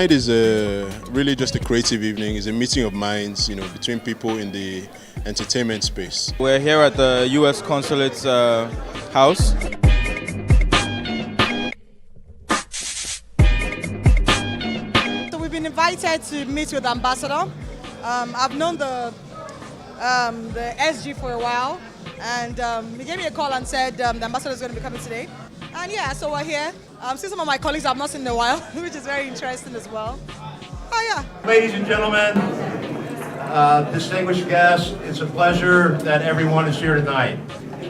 Tonight is really just a creative evening. It's a meeting of minds, between people in the entertainment space. We're here at the US Consulate's house. So we've been invited to meet with the ambassador. I've known the SG for a while, and he gave me a call and said the ambassador is going to be coming today. And yeah, so we're here. See some of my colleagues I've not seen in a while, which is very interesting as well. Oh yeah. Ladies and gentlemen, distinguished guests, it's a pleasure that everyone is here tonight.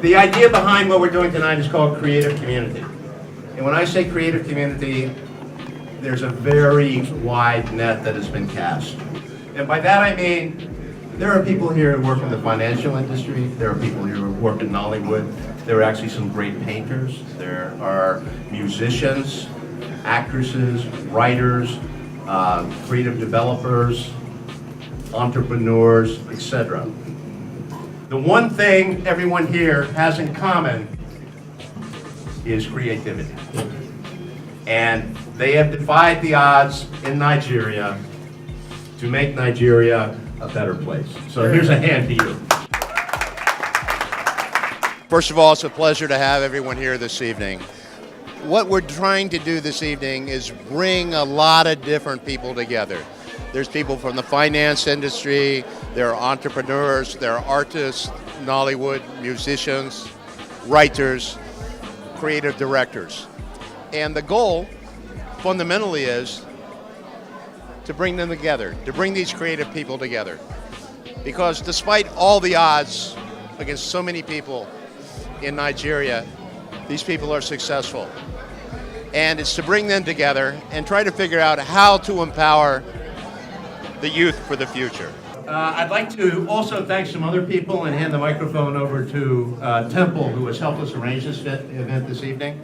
The idea behind what we're doing tonight is called creative community. And when I say creative community, there's a very wide net that has been cast. And by that I mean, there are people here who work in the financial industry, there are people here who work in Nollywood, there are actually some great painters, there are musicians, actresses, writers, creative developers, entrepreneurs, etc. The one thing everyone here has in common is creativity. And they have defied the odds in Nigeria to make Nigeria a better place. So here's a hand to you. First of all, it's a pleasure to have everyone here this evening. What we're trying to do this evening is bring a lot of different people together. There's people from the finance industry, there are entrepreneurs, there are artists, Nollywood, musicians, writers, creative directors. And the goal fundamentally is to bring them together, to bring these creative people together. Because despite all the odds against so many people in Nigeria, these people are successful. And it's to bring them together and try to figure out how to empower the youth for the future. I'd like to also thank some other people and hand the microphone over to Temple, who has helped us arrange this event this evening.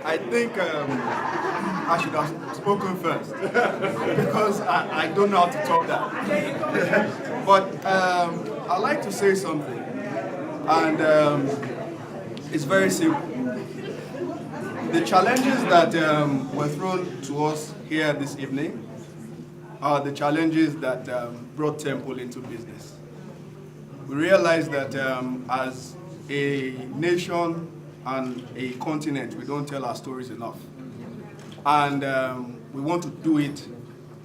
I think I should have spoken first because I don't know how to talk that. But I'd like to say something, and it's very simple. The challenges that were thrown to us here this evening are the challenges that brought Temple into business. We realize that as a nation and a continent, we don't tell our stories enough. And we want to do it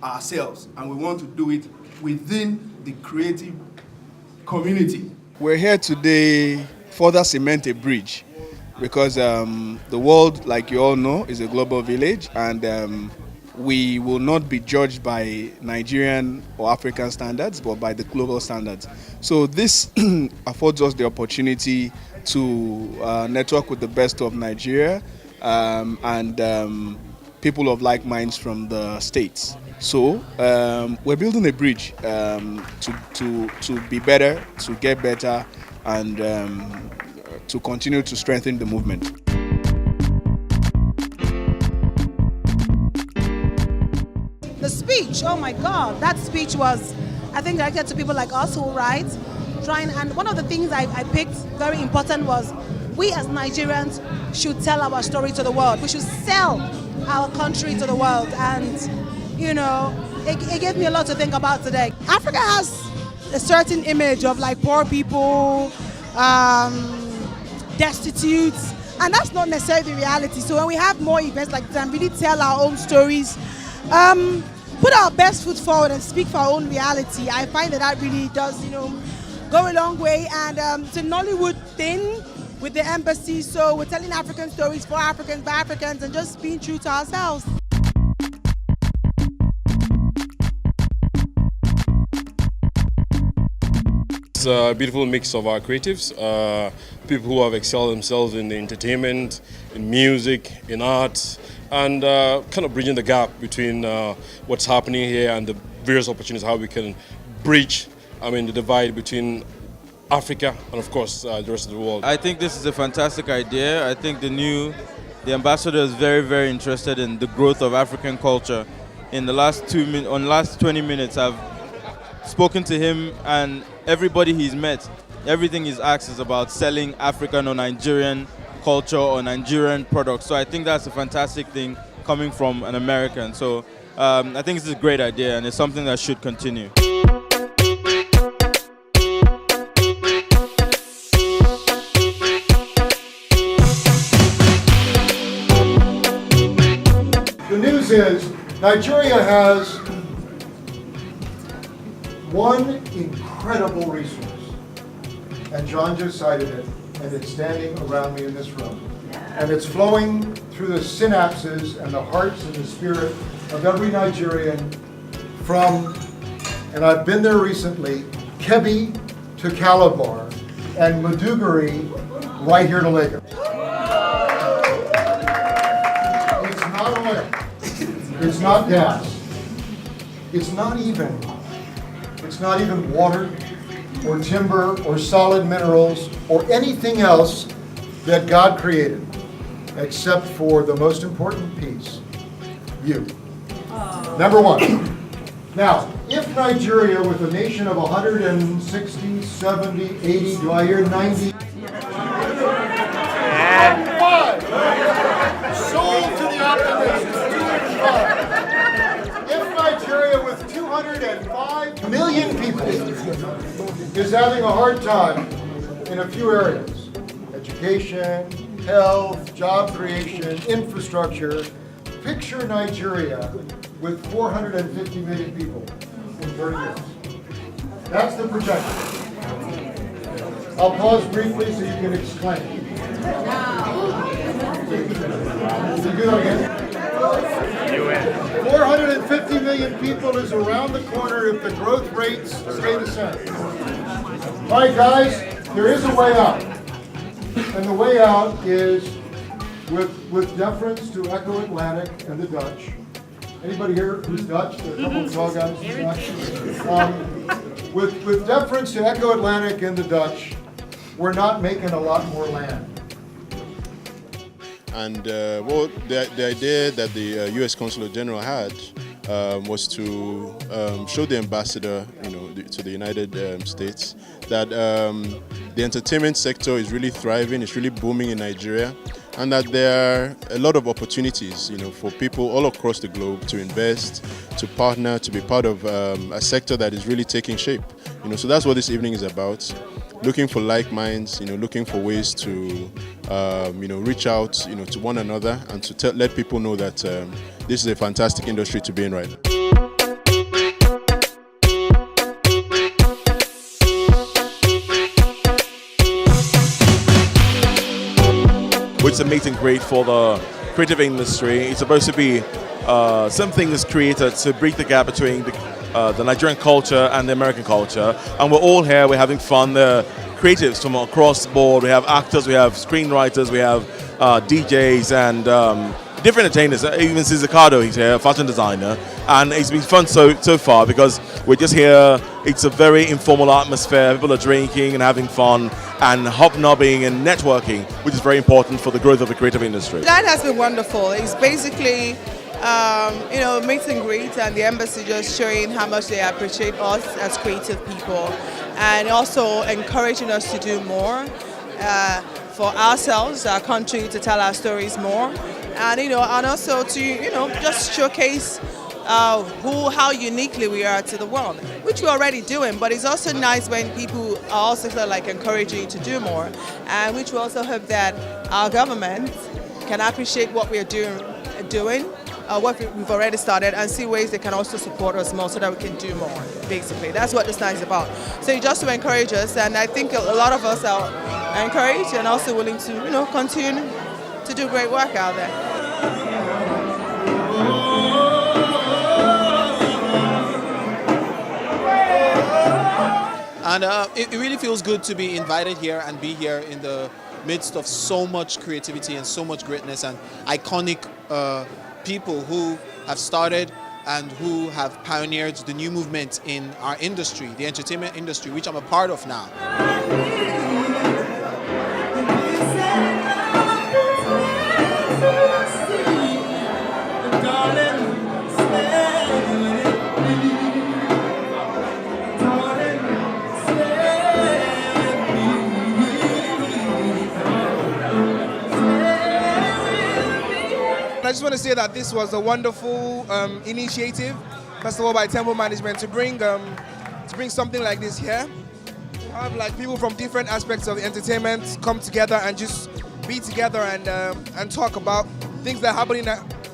ourselves, and we want to do it within the creative community. We're here today further cement a bridge because the world, like you all know, is a global village, and we will not be judged by Nigerian or African standards, but by the global standards. So this affords us the opportunity to network with the best of Nigeria and people of like minds from the States. So we're building a bridge to be better, to get better, and to continue to strengthen the movement. The speech, oh my God, that speech was, I think, directed to people like us who write, and one of the things I picked very important was we as Nigerians should tell our story to the world. We should sell our country to the world, and it gave me a lot to think about today. Africa has a certain image of like poor people, destitute, and that's not necessarily the reality. So when we have more events like this and really tell our own stories, put our best foot forward and speak for our own reality, I find that really does, go a long way. And it's a Nollywood thing with the embassy, so we're telling African stories for Africans, by Africans, and just being true to ourselves. It's a beautiful mix of our creatives, people who have excelled themselves in the entertainment, in music, in art, and kind of bridging the gap between what's happening here and the various opportunities, how we can bridge, the divide between Africa and of course the rest of the world. I think this is a fantastic idea. I think the ambassador is very, very interested in the growth of African culture. In the last 20 minutes, I've spoken to him, and everybody he's met everything he's asked is about selling African or Nigerian culture or Nigerian products. So I think that's a fantastic thing coming from an American. So I think it's a great idea, and it's something that should continue. The news is Nigeria has one incredible resource, and John just cited it, and it's standing around me in this room. And it's flowing through the synapses and the hearts and the spirit of every Nigerian from, and I've been there recently, Kebbi to Calabar, and Maiduguri right here to Lagos. It's not oil. It's not gas. It's not even water or timber or solid minerals or anything else that God created, except for the most important piece, you. Number one. Now, if Nigeria, with a nation of 160, 70, 80, do I hear 90? Sold to the optimists, 205. If Nigeria, with 205 million people, is having a hard time in a few areas, education, health, job creation, infrastructure, picture Nigeria with 450 million people in 30 years. That's the projection. I'll pause briefly so you can explain. You do that again? 450 million people is around the corner if the growth rates stay the same. All right, guys, there is a way out. And the way out is with deference to Echo Atlantic and the Dutch. Anybody here who's Dutch? There are a couple of tall guys who's Dutch. With deference to Echo Atlantic and the Dutch, we're not making a lot more land. And well, the idea that the US Consul-General had was to show the ambassador, to the United States, that the entertainment sector is really thriving, it's really booming in Nigeria, and that there are a lot of opportunities, for people all across the globe to invest, to partner, to be part of a sector that is really taking shape. So that's what this evening is about. Looking for like minds, looking for ways to, reach out, to one another, and to let people know that this is a fantastic industry to be in right now. Which is amazing, great for the creative industry. It's supposed to be something that's created to bridge the gap between the Nigerian culture and the American culture. And we're all here, we're having fun. The creatives from across the board. We have actors, we have screenwriters, we have DJs and different entertainers. Even Tilley-Gyado, he's here, a fashion designer. And it's been fun so far because we're just here. It's a very informal atmosphere. People are drinking and having fun and hobnobbing and networking, which is very important for the growth of the creative industry. That has been wonderful. It's basically, meet and greet, and the embassy just showing how much they appreciate us as creative people, and also encouraging us to do more for ourselves, our country, to tell our stories more, and and also to just showcase how uniquely we are to the world, which we're already doing. But it's also nice when people are also encouraging you to do more, and which we also hope that our government can appreciate what we're doing. What we've already started, and see ways they can also support us more so that we can do more. Basically, that's what this night is about. So just to encourage us, and I think a lot of us are encouraged and also willing to continue to do great work out there. And it really feels good to be invited here and be here in the midst of so much creativity and so much greatness and iconic people who have started and who have pioneered the new movement in our industry, the entertainment industry, which I'm a part of now. I just want to say that this was a wonderful initiative, first of all, by Temple Management to bring something like this here. To have like people from different aspects of entertainment come together and just be together and talk about things that are happening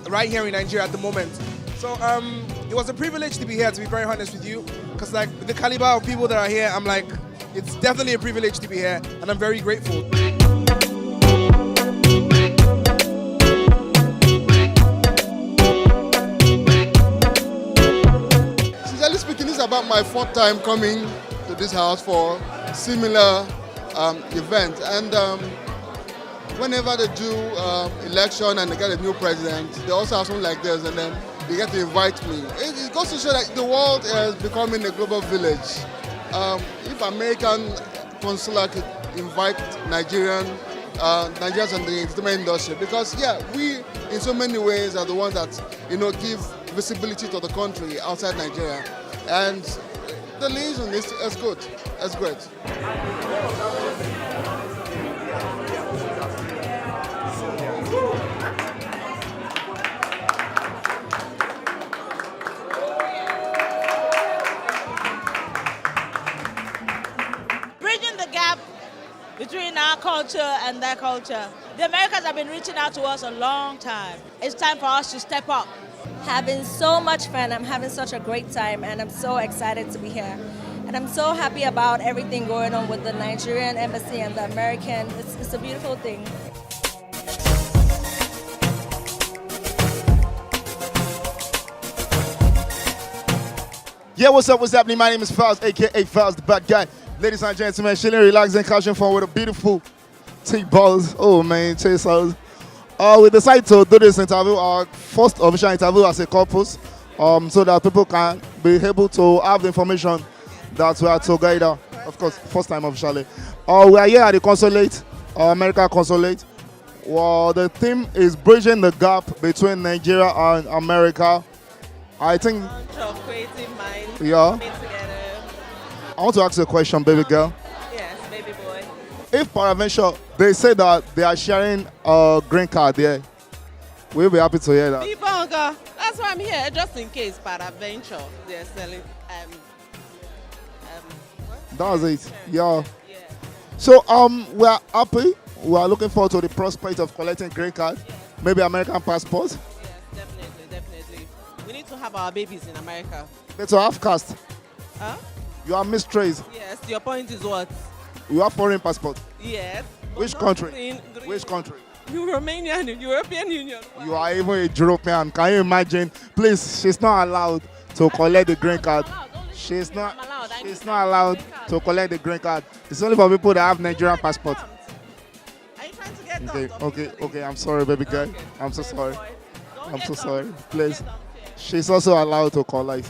right here in Nigeria at the moment. So it was a privilege to be here, to be very honest with you, because like the caliber of people that are here, I'm like, it's definitely a privilege to be here, and I'm very grateful. Sincerely speaking, this is about my 4th time coming to this house for similar event, and whenever they do election and they get a new president, they also have something like this, and then they get to invite me. It goes to show that the world is becoming a global village. If American consular could invite Nigerians in the entertainment industry, because yeah, we in so many ways are the ones that give visibility to the country outside Nigeria, and the liaison is good. That's great. Between our culture and their culture. The Americans have been reaching out to us a long time. It's time for us to step up. Having so much fun, I'm having such a great time, and I'm so excited to be here. And I'm so happy about everything going on with the Nigerian embassy and the American. It's a beautiful thing. Yeah, what's up, what's happening? My name is Faust, aka Faust the Bad Guy. Ladies and gentlemen, chilling, relaxing, catching fun with a beautiful T-balls. Oh man, chasers. We decided to do this interview, our first official interview as a couple, so that people can be able to have the information that we are together. Of course, first time officially. We are here at the consulate, American consulate. Well, the theme is bridging the gap between Nigeria and America. I think. Creative minds. Yeah. I want to ask you a question, baby girl. Yes, baby boy. If peradventure they say that they are sharing a green card there, we'll be happy to hear that. That's why I'm here, just in case peradventure they're selling. That's it. Yeah. So we are happy. We are looking forward to the prospect of collecting green card, maybe American passport. Yes, definitely. We need to have our babies in America. It's a half caste. Huh? You are mistress. Yes, your point is what? You have foreign passport. Yes. Which country? Which country? Romanian, European Union. You are even a European. Can you imagine? Please, she's not allowed to collect the green card. She's not allowed to collect the green card. It's only for people that have Nigerian passport. Are you trying to get Okay. I'm sorry, baby girl. I'm so sorry. I'm so sorry. Please. She's also allowed to collect.